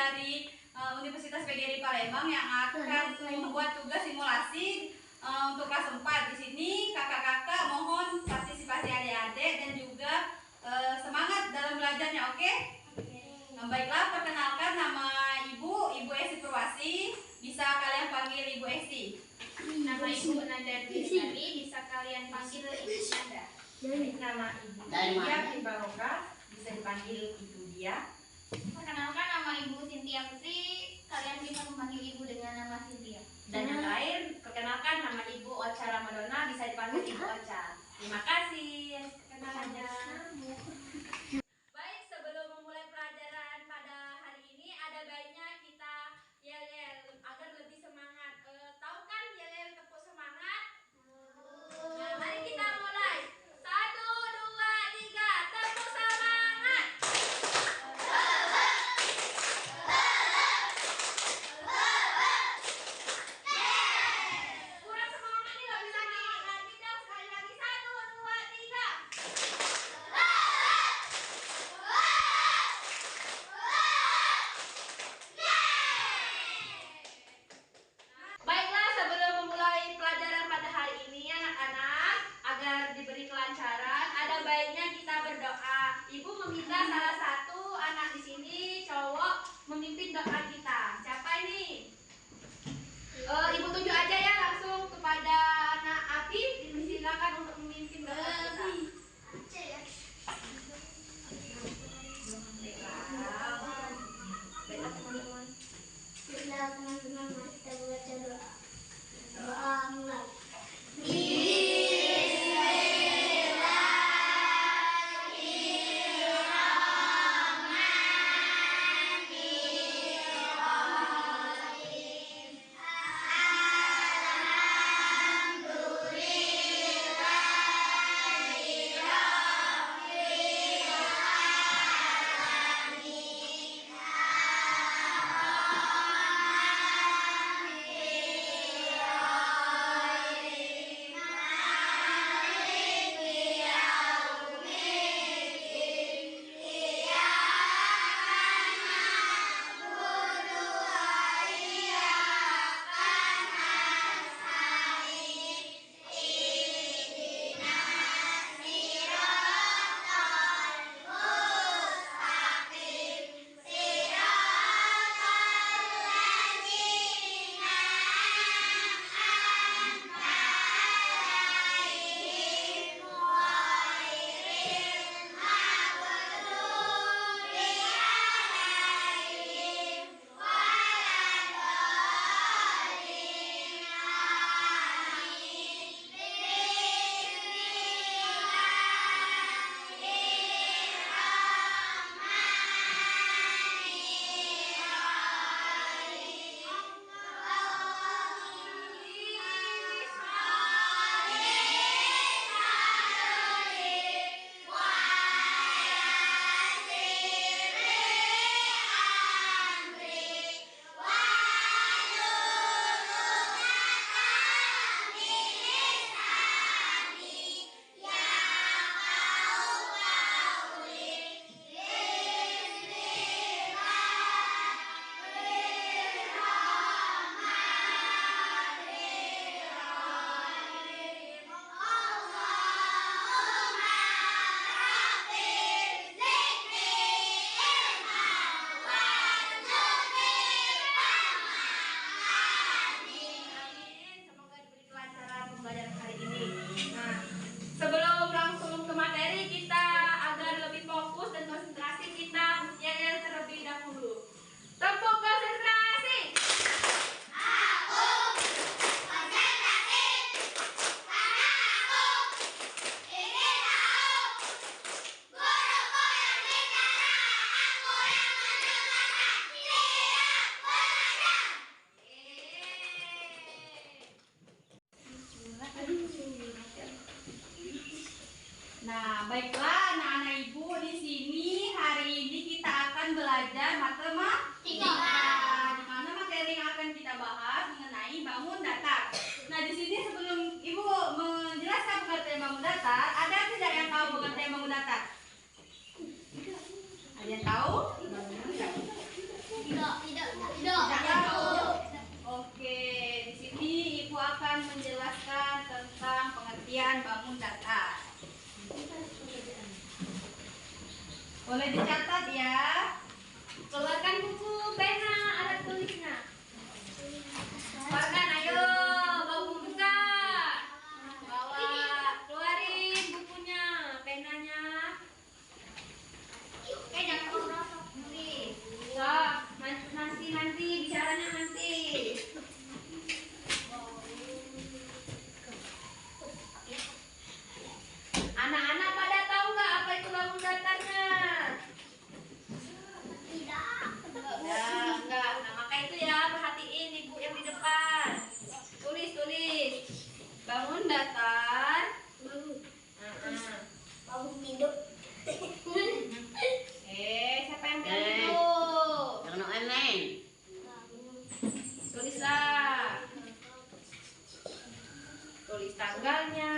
dari Universitas PGRI Palembang yang akan membuat tugas simulasi untuk kelas 4. Di sini kakak-kakak mohon partisipasi adik-adik dan juga semangat dalam belajarnya, oke? Baiklah, perkenalkan nama Ibu Esi Purwasi. Bisa kalian panggil Ibu Esi. Nama Ibu Nanda Dwi, bisa kalian panggil Ibu Nanda. Nama Ibu Dia Barokah, bisa dipanggil Ibu Dia. Perkenalkan, nama Ibu Cynthia Putri, kalian bisa memanggil Ibu dengan nama Cynthia. Dan yang terakhir, perkenalkan nama Ibu Ocha Ramadona, bisa dipanggil Ibu Ocha. Terima kasih perkenalannya. Baik, sebelum memulai pelajaran pada hari ini, ada baiknya kita yel-yel agar lebih semangat. Tahu kan yel-yel tepuk semangat? Nah, mari kita mulai. 1, 2, 3, tepuk semangat. Kurang semangat nih, lebih lagi. Nanti dong, sekali lagi. 1, 2, 3. Baiklah, sebelum memulai pelajaran pada hari ini anak-anak, agar diberi kelancaran, ada baiknya kita berdoa. Ibu meminta salah satu anak di sini cowok memimpin doa kita. Siapa ini? Ibu tunjuk aja ya langsung kepada anak Abi. Silakan untuk memimpin doa kita. Baiklah teman-teman. Teman-teman, kita baca doa. Doa mulai. Sebelum langsung ke materi, kita agar lebih fokus dan konsentrasi, kita yel-yel terlebih dahulu. Tepuk konsentrasi. Aku konsentrasi karena aku ingin tahu guruku yang bicara, aku yang mendengarkan, tidak belajar. Nah, baiklah anak-anak ibu, di sini hari ini kita akan belajar matematika. Di mana materi yang akan kita bahas mengenai bangun datar. Nah, di sini sebelum ibu menjelaskan pengertian bangun datar, ada tidak yang tahu pengertian bangun datar? Ada yang tahu? Tidak. Boleh dicatat ya. Keluarkan buku, pena, alat tulisnya. Keluarkan, ayo. Bawa buka. Bawa, keluarin bukunya, penanya. Jangan merosot nulis. Sok, nanti bicaranya nanti. Anak-anak pada tahu nggak apa itu bangun datarnya? Ya, enggak. Nah, maka itu ya, perhatiin ibu yang di depan. Tulis. Bangun datar. Siapa yang bilang itu? Tulislah. Tulis tanggalnya.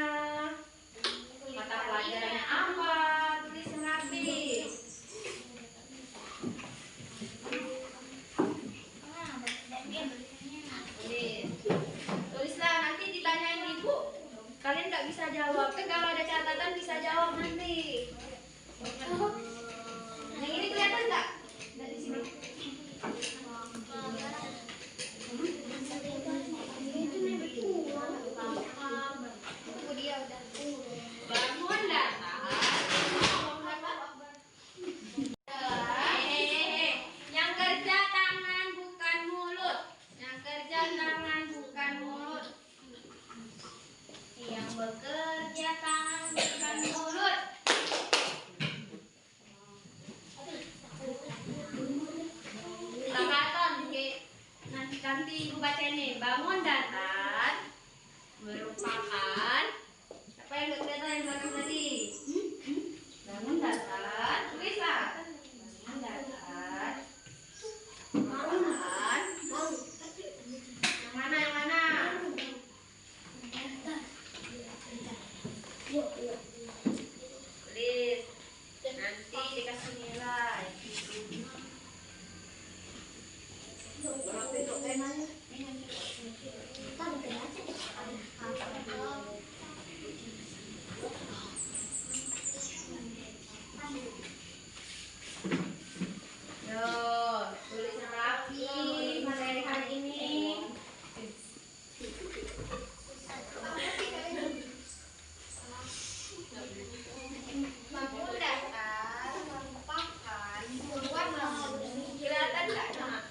Mata pelajarannya apa? Tulis yang rapi. Tulislah, nanti ditanyain ibu. Kalian nggak bisa jawab. Kalau ada catatan bisa jawab nanti. Yang ini kelihatan nggak? Dari sini. Bangun datar. Yang kerja tangan bukan mulut. Yang kerja tangan bukan mulut. Yang bekerja tangan bukan mulut. Takaton, nanti ibu baca ini. Bangun datar merupakan apa yang kelihatan yang belakang tadi? Bangun datar, tulislah. Bangun datar. Merupakan yang mana? Tulis. Nanti dikasih nilai. Berapa itu penanya? Yo, tulis yang rapi materi hari ini. Bangun datar merupakan sebuah bangunan. Kelihatan nggak, Nak?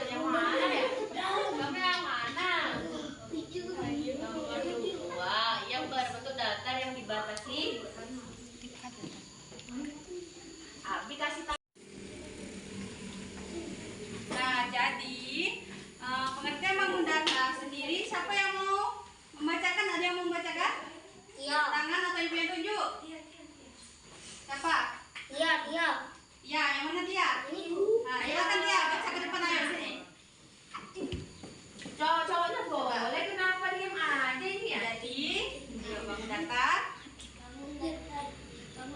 Yang mana ya? Kamu yang mana? Nomor 2 yang berbentuk datar yang dibatasi. Abi kasih tahu. Nah, jadi pengertian bangun datar sendiri, siapa yang mau membacakan? Ada yang mau membacakan? Iya. Tangan atau ibu yang tunjuk? Siapa? Iya. Ya, yang mana dia? Ini Nah, silakan dia baca ke depan, ayo sini. Cowok-cowoknya boleh, kenapa diam aja ini ya? Jadi, bangun datar. Bangun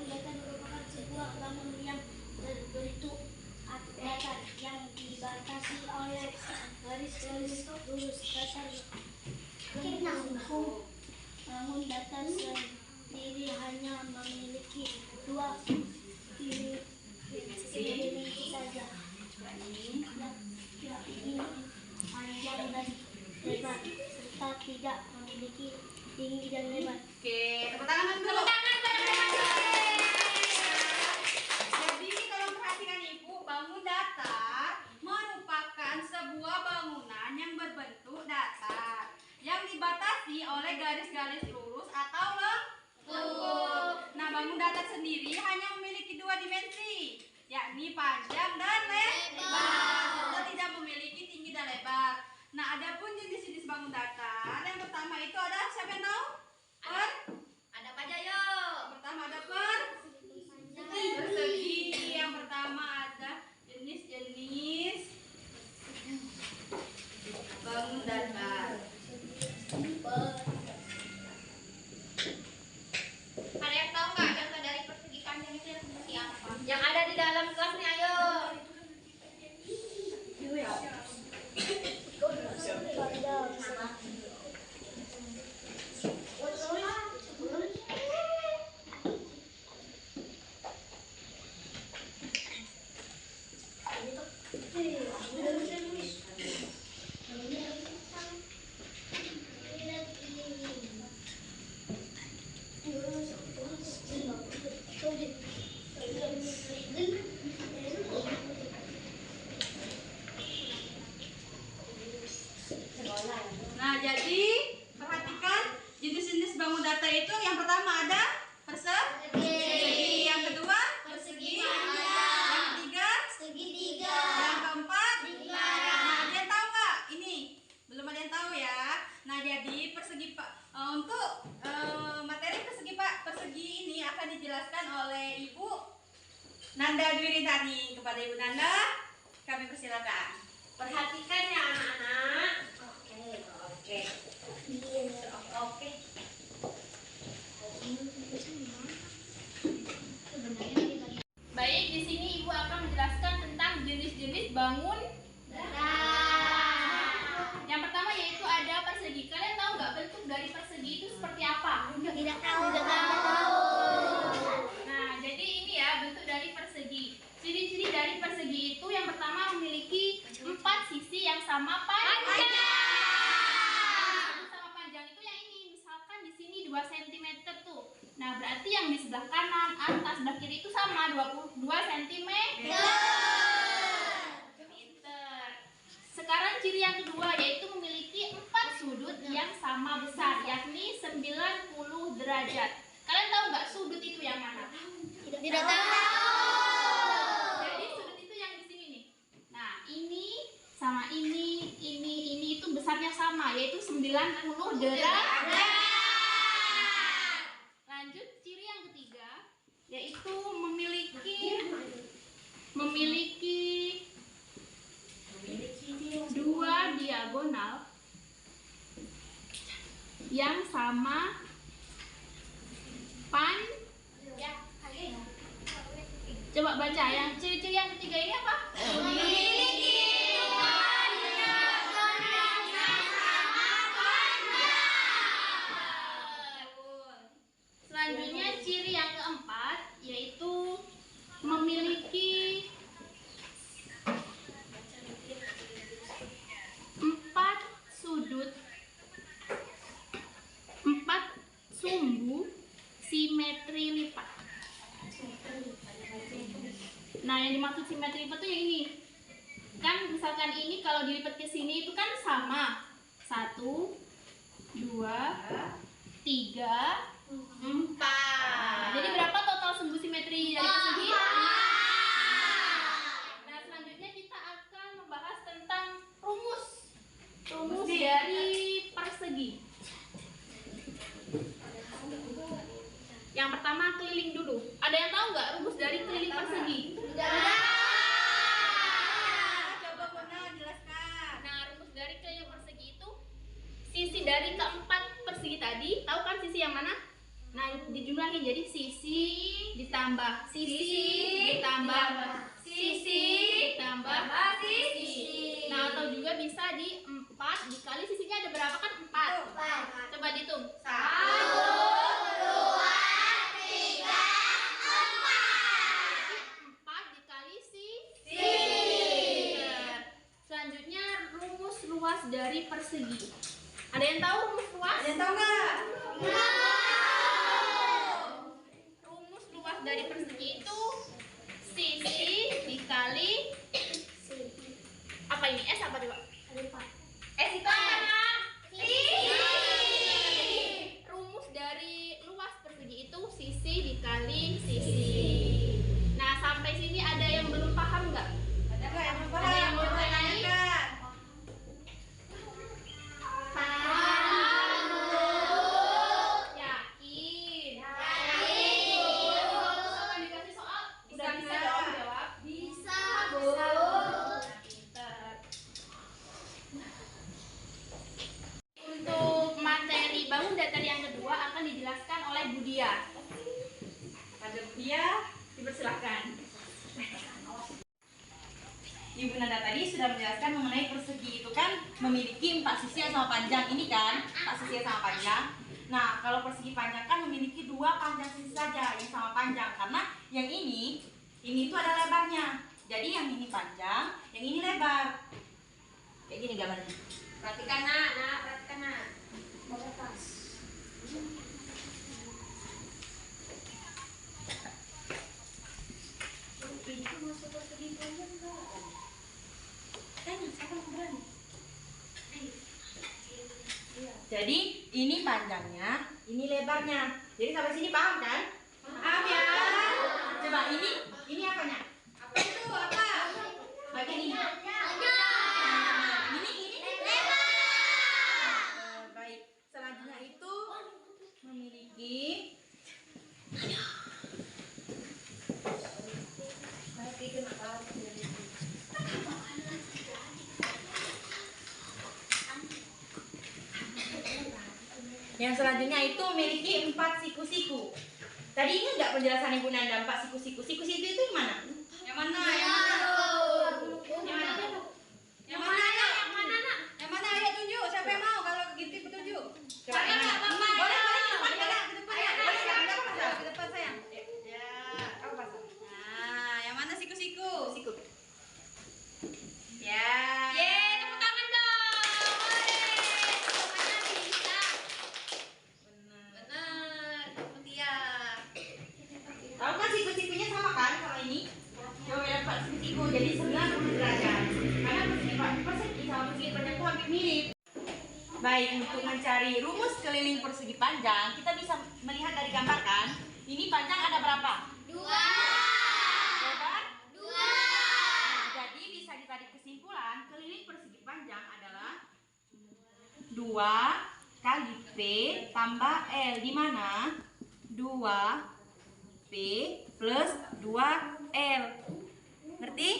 datar merupakan sebuah bangunan yang berbentuk datar yang dibatasi oleh garis-garis lurus datar. Bangun datar sendiri hanya memiliki dua dinding saja, yakni panjang dan lebar, serta tidak memiliki tinggi dan lebar. Oke, tepuk tangan dulu. Jadi kalau perhatikan ibu, bangun datar merupakan sebuah bangunan yang berbentuk datar yang dibatasi oleh garis-garis lurus atau lengkung. Nah, bangun datar sendiri hanya memiliki dua dimensi, yakni panjang dan lebar, serta tidak memiliki tinggi dan lebar. Nah, ada pun jenis-jenis bangun datar. Yang pertama itu ada, siapa yang tahu? Ada apa aja, yuk? Pertama ada persegi. Yang pertama ada jenis-jenis bangun datar. Ada yang tahu nggak contoh dari persegi panjang itu yang seperti apa? Yang ada di dalam kelas nih, ayo. Nah, jadi perhatikan jenis-jenis bangun datar itu yang pertama ada persegi, yang kedua persegi, yang ketiga Segitiga. yang keempat. Lingkaran. Nah, ada yang tahu nggak? Ini belum ada yang tahu ya. Nah, jadi persegi Pak untuk materi persegi ini akan dijelaskan oleh Ibu Nanda Dwi Rintani. Kepada Ibu Nanda, kami persilakan. Perhatikan ya anak-anak. Oke. Oke. Baik, di sini Ibu akan menjelaskan tentang jenis-jenis bangun. Yang pertama yaitu ada persegi. Kalian tahu nggak bentuk dari persegi itu seperti apa? Tidak tahu. Nah, jadi ini ya bentuk dari persegi. Ciri-ciri dari persegi itu yang pertama memiliki 4 sisi yang sama panjang. Sama panjang itu yang ini. Misalkan di sini 2 cm tuh. Nah, berarti yang di sebelah kanan, atas, sebelah kiri itu sama 22 cm. Pinter. Sekarang ciri yang kedua yaitu memiliki 4 sudut yang sama besar, yakni 90 derajat. Kalian tahu nggak sudut itu yang mana? Tidak tahu. Jadi sudut itu yang di sini nih. Nah, ini sama ini itu besarnya sama, yaitu 90 derajat. Lanjut, ciri yang ketiga yaitu memiliki 2 diagonal yang sama Coba baca yang ciri-ciri yang ketiga ini apa? Memiliki 2 diagonal yang sama panjang. Selanjutnya ciri yang keempat yaitu memiliki 4 sudut, 4 sumbu simetri lipat. Nah, yang dimaksud simetri lipat tuh yang ini. Kan misalkan ini kalau dilipat ke sini itu kan sama. 1, 2, 3, 4. Jadi berapa total sumbu simetri dari persegi? Nah, selanjutnya kita akan membahas tentang rumus dari persegi. Yang pertama keliling dulu. Ada yang tahu nggak rumus dari keliling persegi? Coba Bunda jelaskan. Nah, rumus dari keliling persegi itu sisi dari keempat persegi tadi, tahu kan sisi yang mana? Nah, dijumlahin jadi sisi ditambah sisi ditambah sisi ditambah sisi. Nah, atau juga bisa di 4 dikali sisinya ada berapa kan? 4. Coba dihitung. 4 dikali sisi. Selanjutnya rumus luas dari persegi. Ada yang tahu rumus luas? Ada yang tahu nggak? Rumus luas dari persegi itu sisi dikali apa ini? S apa coba? S itu apa? Jadi rumus dari luas persegi itu sisi dikali sisi. Nah, sampai sini ada yang belum paham nggak? Ada nggak yang belum paham? Ada yang mau Coba tanya? tanyakan. Yakin? Kalau dikasih soal udah bisa dong jawab. Bisa, Pinter. Untuk materi bangun datar yang kedua akan dijelaskan oleh Budia. Pada Budia, dipersilahkan. Ibu Nanda tadi sudah menjelaskan mengenai persegi itu kan memiliki 4 sisi yang sama panjang ini kan, 4 sisi yang sama panjang. Nah, kalau persegi panjang kan memiliki 2 panjang sisi saja yang sama panjang karena yang ini itu ada lebarnya. Jadi yang ini panjang, yang ini lebar. Kayak gini gambarnya. Perhatikan nak, perhatikan nak. Jadi ini panjangnya, ini lebarnya. Jadi sampai sini paham kan? Paham ya? Coba ini apanya? Apa itu? Apa? Bagian ini. Ini lebar. Baik. Selanjutnya itu memiliki yang selanjutnya itu memiliki 4 siku-siku. Tadi ini enggak penjelasan Ibu Nanda 4 siku-siku. Siku-siku itu yang mana? Yang mana? Yang mana? Yang mana? Yang mana? Yang mana, Nak? Yang mana? Ayo tunjuk. Siapa yang mau kalau gitu petunjuk? Coba yang mana? Boleh, ke depan ya. Ke depan ya. Boleh, ke depan sayang. Ya, kamu pasang. Nah, yang mana siku-siku? Siku. Ya. Yeay, tepuk tangan dong. Semuanya bisa. Benar, itu dia. Tahu kan siku-sikunya sama kan sama ini? Coba dapat siku-siku jadi 90 derajat. Karena persegi sama persegi panjang itu hampir mirip. Baik, untuk mencari rumus keliling persegi panjang, kita bisa melihat dari gambar kan? Ini panjang ada berapa? 2. Lebar? 2. Nah, jadi bisa ditarik kesimpulan keliling persegi panjang adalah 2 kali P tambah L, di mana 2 P plus 2L. Ngerti?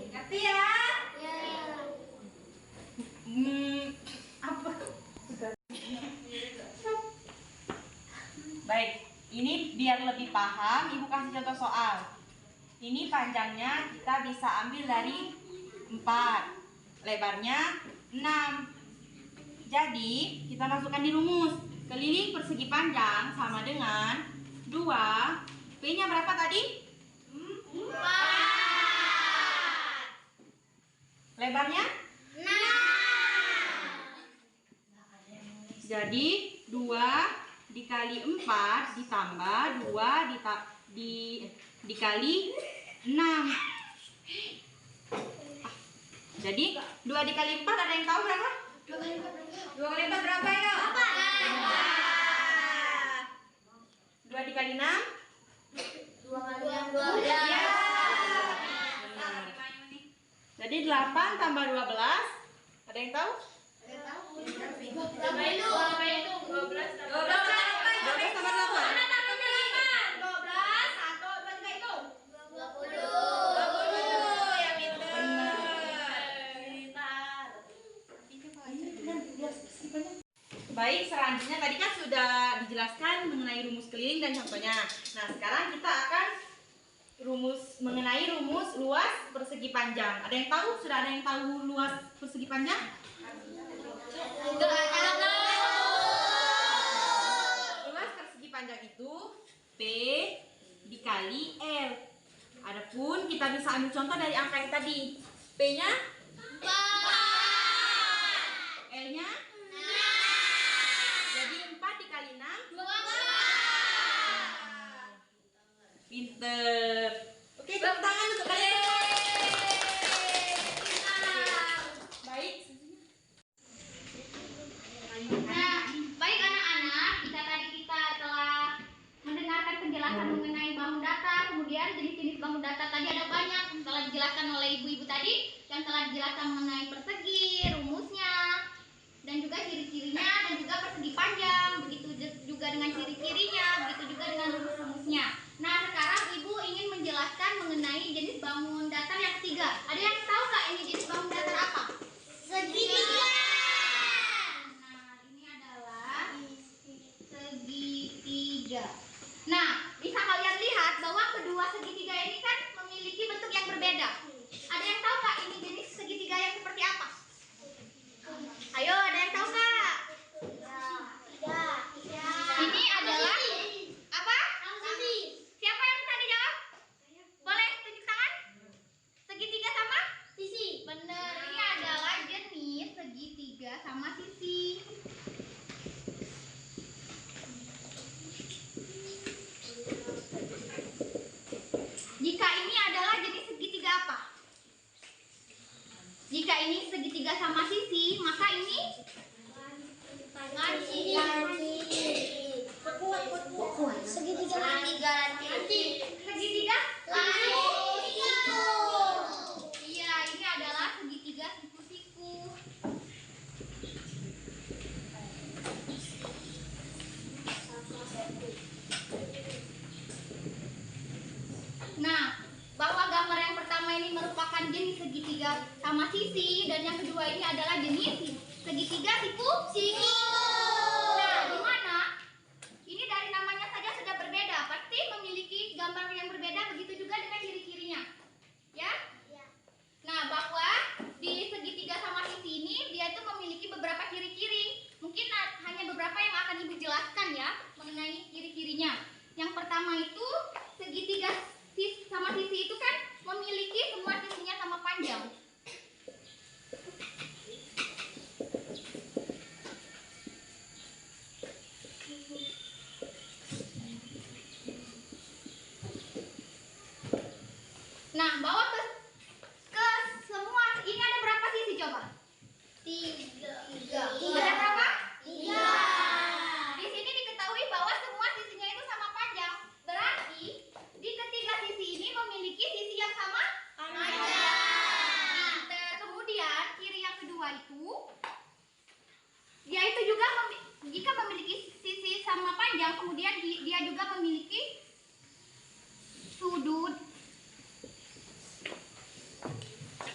Ngerti ya? Apa? Baik, ini biar lebih paham, Ibu kasih contoh soal. Ini panjangnya kita bisa ambil dari 4, lebarnya 6. Jadi, kita masukkan di rumus. Keliling persegi panjang sama dengan 2. P-nya berapa tadi? 4. Lebarnya? 6. Jadi 2 dikali 4 ditambah 2 dikali 6. Jadi 2 dikali 4 ada yang tahu berapa? 2 kali 4 berapa ya? 2 dikali 6? 2 kali 6 Iya. Benar. Jadi 8 tambah 12 ada yang tahu? Berapa itu? 12 tambah 12 tambah 8. Mana tambahnya 8? 12, 1, 2, 3 itu. 20. Ya pintar. Baik, selanjutnya tadi kan sudah dijelaskan mengenai rumus keliling dan contohnya. Nah, sekarang kita akan mengenai rumus luas persegi panjang. Ada yang tahu? Sudah ada yang tahu luas persegi panjang? Luas persegi panjang itu P dikali L. Adapun kita bisa ambil contoh dari angka yang tadi. P-nya 4. L-nya 6. Jadi 4 dikali 6 12. Pinter. Oke, tepuk tangan untuk kalian. Baik. Nah, baik anak-anak, kita telah mendengarkan penjelasan mengenai bangun datar, kemudian jenis-jenis bangun datar tadi ada banyak yang telah dijelaskan oleh ibu-ibu tadi, yang telah dijelaskan mengenai persegi, rumusnya, dan juga ciri-cirinya, dan juga persegi panjang, begitu juga dengan ciri-cirinya, begitu juga dengan rumus-rumusnya. Nah, sekarang ibu ingin menjelaskan mengenai jenis bangun datar yang ketiga. Ada yang tahu nggak ini jenis bangun datar apa? Segitiga. Nah, ini adalah segitiga. Nah, bisa kalian lihat bahwa kedua segitiga ini kan memiliki bentuk yang berbeda. Ada yang tahu nggak ini jenis segitiga yang seperti apa? Ayo, ada yang tahu nggak? Ini adalah apa? Siapa yang tadi jawab? Boleh tunjuk tangan? Segitiga Jika ini segitiga sama sisi, maka ini segitiga segitiga iya, ini adalah segitiga siku-siku. Nah, bahwa gambar yang pertama ini merupakan jenis segitiga sama sisi, dan yang kedua ini adalah jenis segitiga siku-siku. Nah, di mana ini dari namanya saja sudah berbeda, pasti memiliki gambar yang berbeda, begitu juga dengan ciri-cirinya. Ya? Nah, bahwa di segitiga sama sisi ini dia itu memiliki beberapa ciri-ciri. Mungkin hanya beberapa yang akan Ibu jelaskan ya mengenai ciri-cirinya. Yang pertama itu segitiga sama sisi itu kan memiliki semua sisinya sama panjang. Nah, bawa ke semua ini ada berapa sisi coba? tiga Ada berapa? tiga Di sini diketahui bahwa semua sisinya itu sama panjang. Berarti di ketiga sisi ini memiliki sisi yang sama panjang. Nah, kemudian ciri yang kedua itu dia itu juga jika memiliki sisi sama panjang, kemudian dia juga memiliki sudut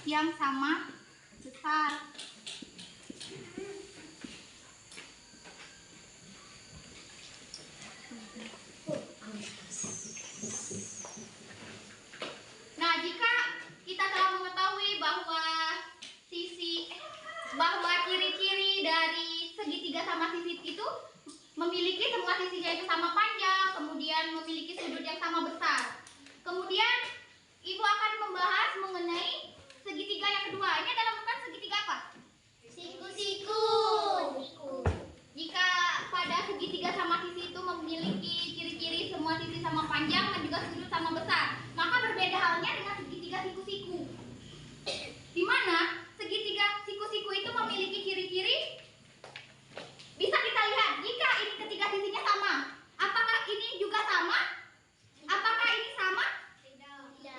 yang sama besar. Nah, jika kita telah mengetahui bahwa ciri-ciri dari segitiga sama sisi itu memiliki semua sisinya itu sama panjang, kemudian memiliki sudut yang sama besar. Kemudian Ibu akan membahas mengenai segitiga yang kedua. Ini adalah bukan segitiga apa? siku Jika pada segitiga sama sisi itu memiliki ciri-ciri semua sisi sama panjang dan juga sudut sama besar, maka berbeda halnya dengan segitiga siku-siku. Di mana segitiga siku-siku itu memiliki ciri-ciri bisa kita lihat jika ini ketiga sisinya sama. Apakah ini juga sama? Apakah ini sama?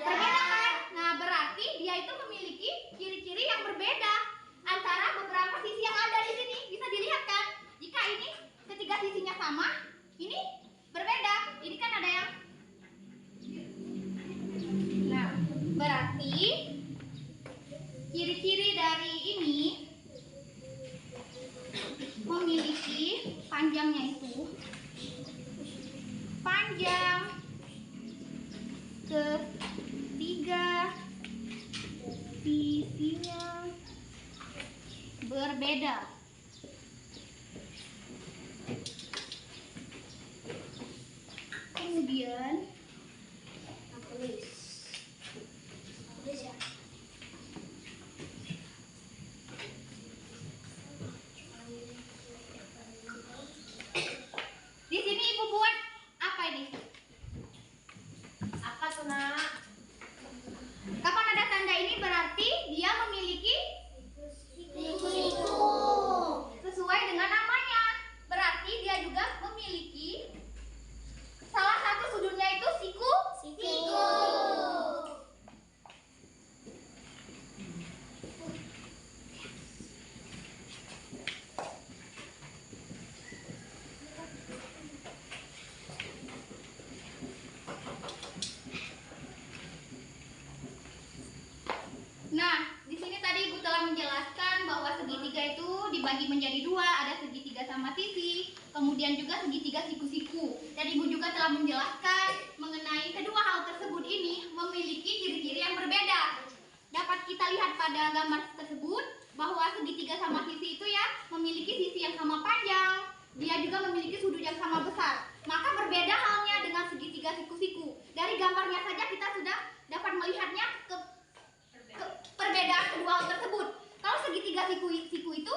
Berbeda kan? Nah, berarti dia itu memiliki ciri-ciri yang berbeda antara beberapa sisi yang ada di sini. Bisa dilihat kan? Jika ini ketiga sisinya sama, ini berbeda. Ini kan ada yang nah, berarti ciri-ciri dari ini memiliki panjangnya itu panjang ketiga sisinya berbeda. Kemudian di sini Ibu buat apa ini? Apa tuh, Nak? Kapan ada tanda ini berarti dia memiliki sesuai dengan namanya. Berarti dia juga memiliki salah satu sudutnya itu siku. Nah, di sini tadi Ibu telah menjelaskan bahwa segitiga itu dibagi menjadi dua, ada segitiga sama sisi, kemudian juga segitiga siku-siku. Dan Ibu juga telah menjelaskan mengenai kedua hal tersebut ini memiliki ciri-ciri yang berbeda. Dapat kita lihat pada gambar tersebut bahwa segitiga sama sisi itu ya memiliki sisi yang sama panjang, dia juga memiliki sudut yang sama besar. Maka berbeda halnya dengan segitiga siku-siku. Dari gambarnya saja kita sudah dapat melihatnya perbedaan kedua hal tersebut. Kalau segitiga siku itu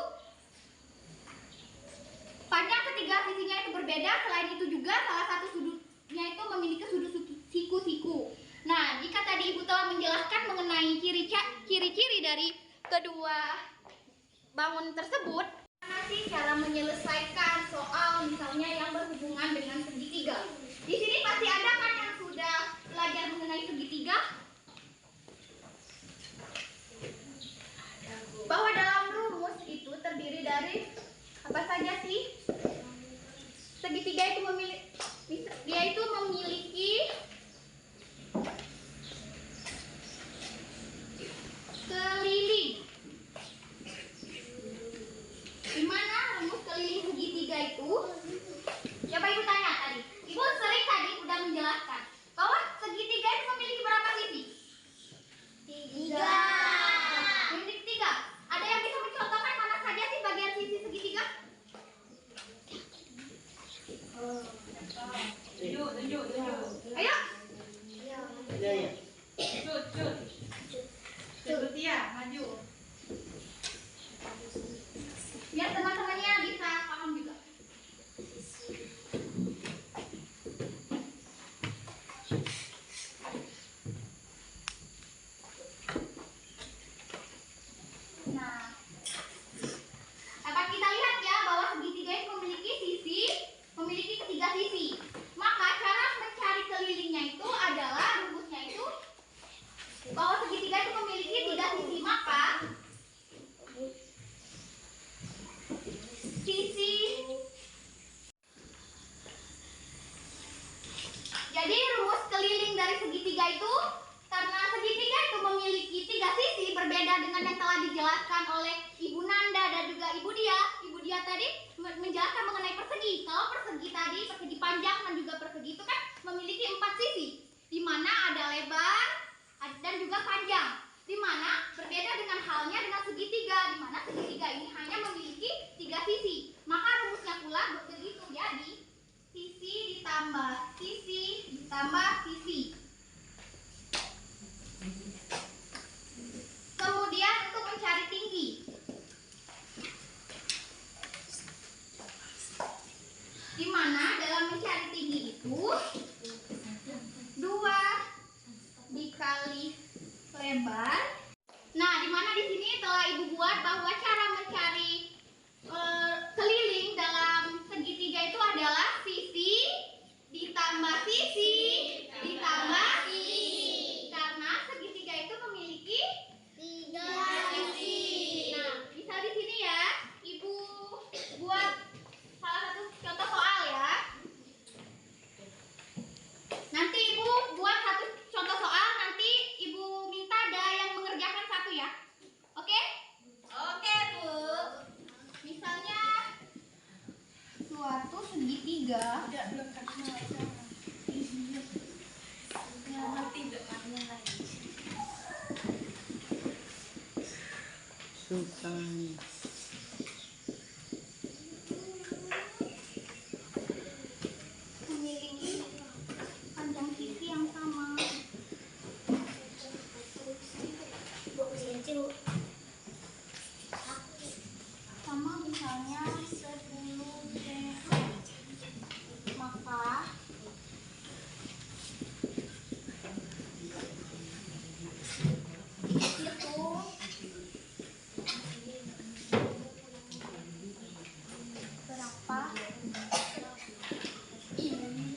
panjang ketiga sisinya itu berbeda. Selain itu juga salah satu sudutnya itu memiliki sudut siku-siku. Nah, jika tadi Ibu telah menjelaskan mengenai ciri-ciri dari kedua bangun tersebut, gimana sih cara menyelesaikan soal misalnya yang berhubungan dengan segitiga? Di sini pasti ada kan yang sudah belajar mengenai segitiga? Bahwa dalam rumus itu terdiri dari apa saja sih? Segitiga itu memiliki keliling. Di mana rumus keliling segitiga itu? Coba Ibu tanya tadi. Ibu sering tadi udah menjelaskan bahwa segitiga itu memiliki berapa sisi? 3. Memiliki 3. Ada yang bisa mencontohkan mana saja sih bagian sisi segitiga? Tunjuk. Ayo. Cut ya, maju. Biar teman-temannya bisa paham juga. Nah, dapat kita lihat ya bahwa segitiga itu memiliki ketiga sisi. Maka cara mencari kelilingnya itu adalah rumusnya itu bahwa segitiga itu memiliki 3 sisi. Maka jadi rumus keliling dari segitiga itu, karena segitiga itu memiliki 3 sisi berbeda dengan yang telah dijelaskan oleh Ibu Nanda dan juga Ibu Dia. Ibu Dia tadi menjelaskan mengenai persegi. Kalau persegi tadi, persegi panjang dan juga persegi itu kan memiliki 4 sisi, di mana ada lebar dan juga panjang. Di mana berbeda dengan halnya dengan segitiga, di mana segitiga ini hanya memiliki 3 sisi. Maka rumusnya pula begitu, jadi sisi ditambah sisi ditambah sisi. Kemudian untuk mencari tinggi, di mana dalam mencari tinggi itu 2 dikali lebar. Nah, di mana di sini telah Ibu buat bahwa cara mencari keliling dalam segitiga itu adalah sisi ditambah sisi ditambah sisi. Karena segitiga itu memiliki 3 sisi. Nah, misal di sini ya, Ibu buat salah satu contoh soal ya. Nanti Ibu buat satu contoh soal, nanti Ibu minta ada yang mengerjakan satu ya. Oke? Oke, Bu. Misalnya suatu segitiga memiliki panjang sisi yang sama. Sama misalnya 10 cm. Maka berapa ini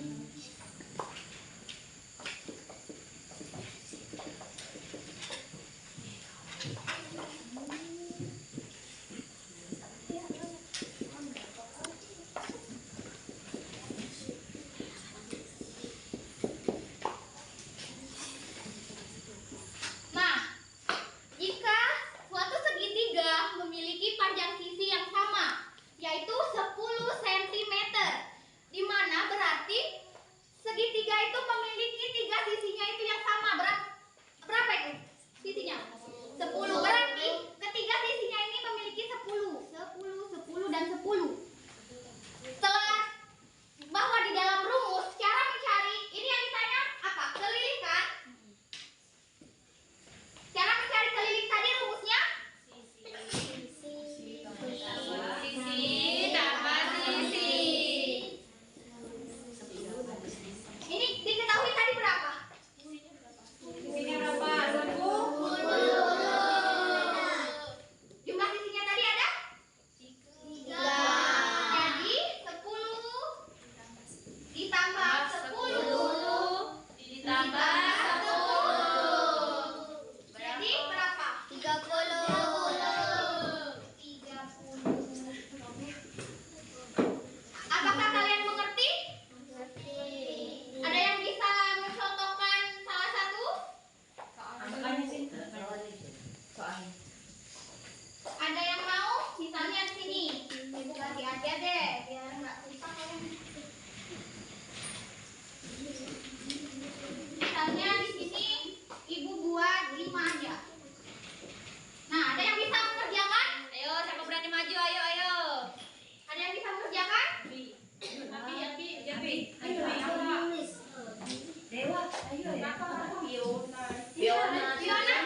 Fiona. Fiona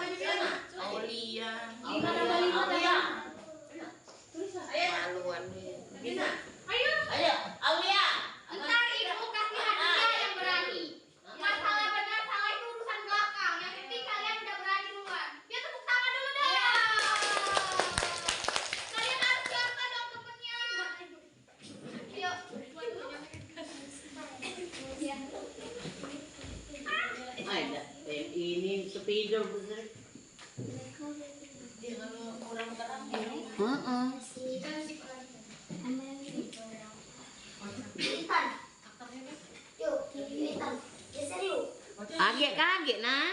maju Fiona. Aulia. Gimana balik Aulia. Ayo. Maluan nih. Bisa. Ayo, Ayo, Aulia. ntar ibu kasih hadiah yang berani. Masalah benar salah itu urusan belakang. Yang penting kalian udah berani duluan. Ya tepuk tangan dulu deh. Kalian harus siapkan dong temennya. Yuk, buat dulu. Ada. Ini sepidol bener. Dia kalau kurang terang. Kaget nah.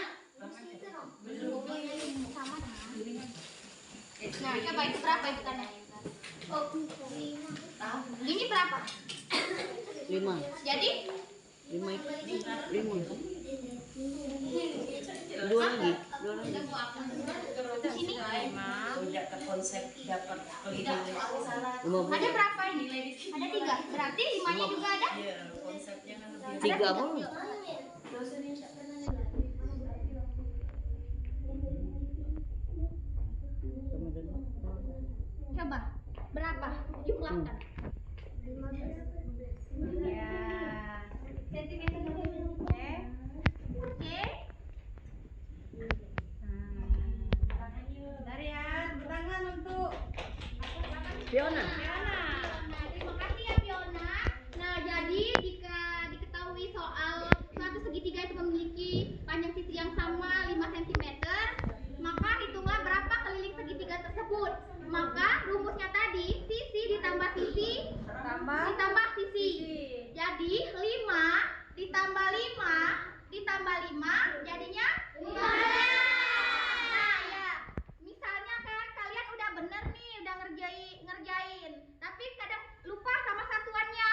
Nah, coba itu berapa ikutannya? Ini berapa? 5. Jadi 5 itu. 5. Dua lagi. di sini Udah ke konsep dapat keliling. ada berapa ini? Ada 3. Berarti 5-nya juga ada? Iya, konsepnya kan lebih 30. Coba berapa? Jumlahkan. Ya. Sentimeter dulu. Oke. Oke. Bentar ya, bertangan untuk Fiona. Nah, terima kasih ya Fiona. Nah, jadi jika diketahui soal suatu segitiga itu memiliki panjang sisi yang sama 5 cm, maka hitunglah berapa keliling segitiga tersebut. Maka rumusnya tadi sisi ditambah sisi ditambah sisi. Jadi 5 ditambah 5 ditambah 5 jadinya 15. Nah, ya. Misalnya kan kalian udah bener nih, udah ngerjain, tapi kadang lupa sama satuannya.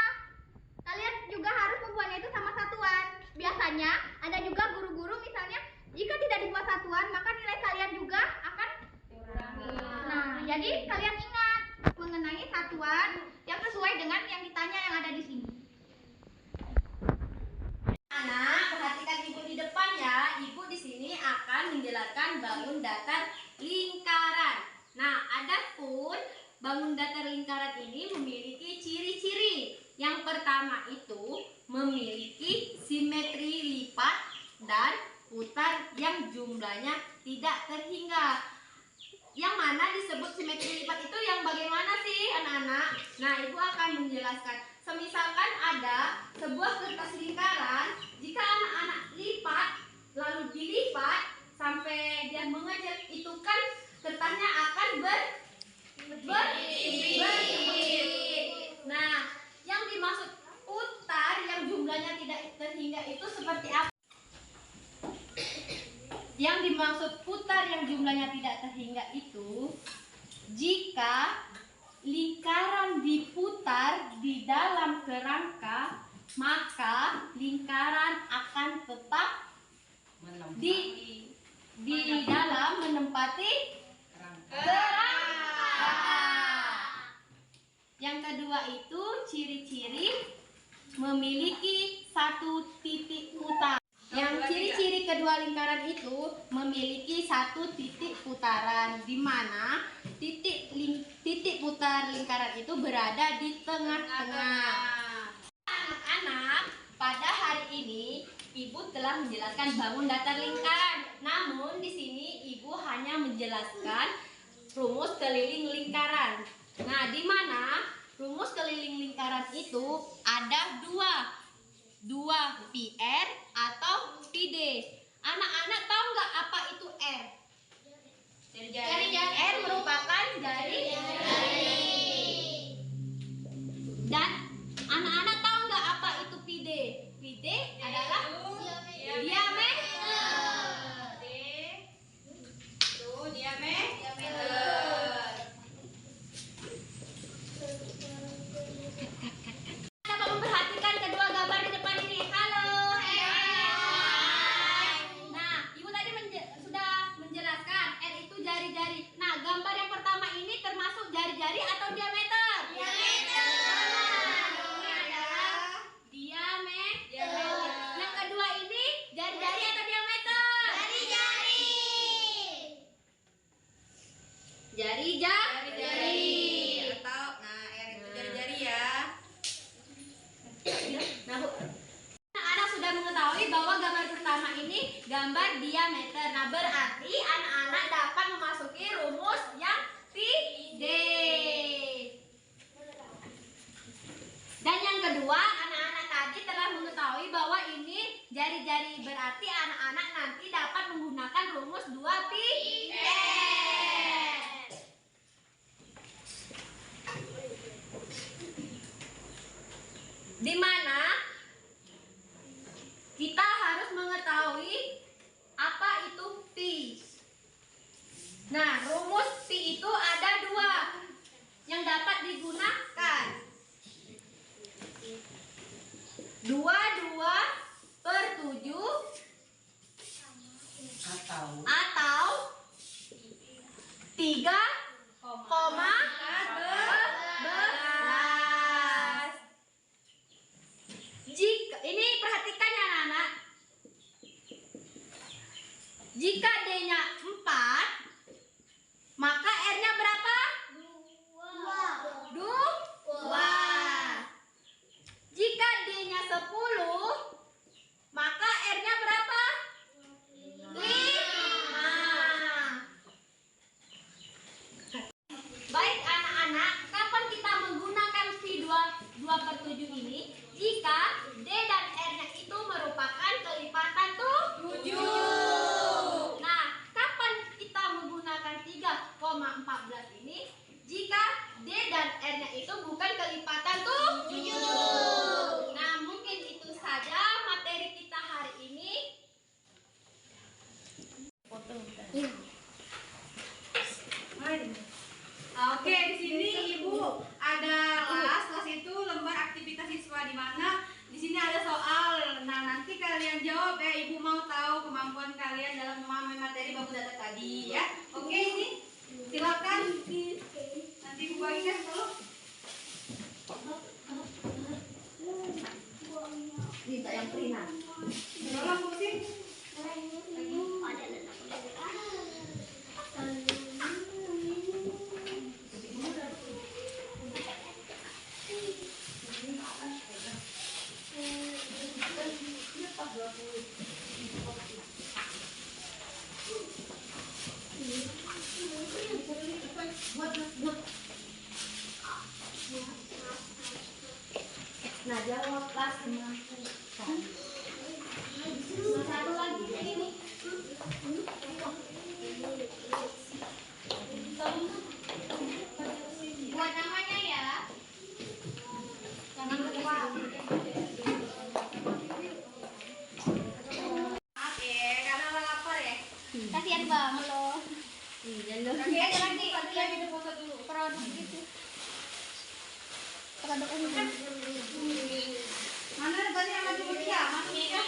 Kalian juga harus membuatnya itu sama satuan. Biasanya ada juga guru-guru misalnya jika tidak dibuat satuan maka nilai kalian juga akan kurang. Nah, jadi kalian ingat mengenai satuan yang sesuai dengan yang ditanya yang ada di sini. Anak, perhatikan ibu di depan ya. Ibu di sini akan menjelaskan bangun datar lingkaran. Nah, adapun bangun datar lingkaran ini memiliki ciri-ciri. Yang pertama itu memiliki simetri lipat dan putar yang jumlahnya tidak terhingga. Yang mana disebut simetri lipat itu yang bagaimana sih anak-anak? Nah, ibu akan menjelaskan. Semisalkan ada sebuah kertas lingkaran, jika anak-anak lipat lalu dilipat sampai dia mengejar, itu kan kertasnya akan berlipat. Nah, yang dimaksud putar yang jumlahnya tidak terhingga itu seperti apa? Yang dimaksud putar yang jumlahnya tidak terhingga itu jika lingkaran diputar di dalam kerangka, maka lingkaran akan tetap di dalam menempati kerangka. Yang kedua itu ciri-ciri memiliki satu titik putar. Yang ciri-ciri kedua lingkaran itu memiliki satu titik putaran, di mana titik putar lingkaran itu berada di tengah-tengah. Anak-anak, pada hari ini ibu telah menjelaskan bangun datar lingkaran. Namun di sini ibu hanya menjelaskan rumus keliling lingkaran. Nah, di mana rumus keliling lingkaran itu ada dua PR atau PD. Anak-anak tahu nggak apa itu R? Jari-jari. R merupakan jari. Dan anak-anak tahu nggak apa itu PD? PD adalah diameter. Itu diameter. Dapat memperhatikan kedua gambar di depan ini. Halo. Nah, jari-jari. Atau nah R itu jari-jari ya. Nah, Bu. Anak-anak sudah mengetahui bahwa gambar pertama ini gambar diameter. Nah, berarti anak-anak dapat memasuki rumus yang 3D. Dan yang kedua, anak-anak tadi telah mengetahui bahwa ini jari-jari, berarti anak-anak nanti dapat menggunakan rumus 2pi s. Di mana kita harus mengetahui apa itu pi. Nah, rumus pi itu ada 2 yang dapat digunakan. 22/7 atau 3,14. Jika ini perhatikan ya anak-anak. Jika D-nya 4, maka R-nya berapa? 2. Jika D-nya 10, maka R-nya berapa? 5. Baik anak-anak, kapan kita menggunakan pi 2/7 ini? Jika D dan R-nya itu merupakan kelipatan 7. Nah, kapan kita menggunakan 3,14 ini? Jika D dan R-nya itu bukan kelipatan 7. Nah, mungkin itu saja materi kita hari ini. Oke, di sini Ibu ada kelas itu lembar aktivitas siswa di mana di sini ada soal. Nah, nanti kalian jawab ya. Ibu mau tahu kemampuan kalian dalam memahami materi baku data tadi ya. Oke, ini silakan. Nanti Ibu bagikan dulu. Minta yang ringan. Tolong pusing. Nah, jawablah semua. Satu lagi ini. Buat namanya ya. Jangan lupa. Maaf ya, karena lapar ya. Kasihan banget loh. Oke, satu lagi foto dulu. Produk gitu. Produk umum. Mana tadi yang maju dia? Masuk ya.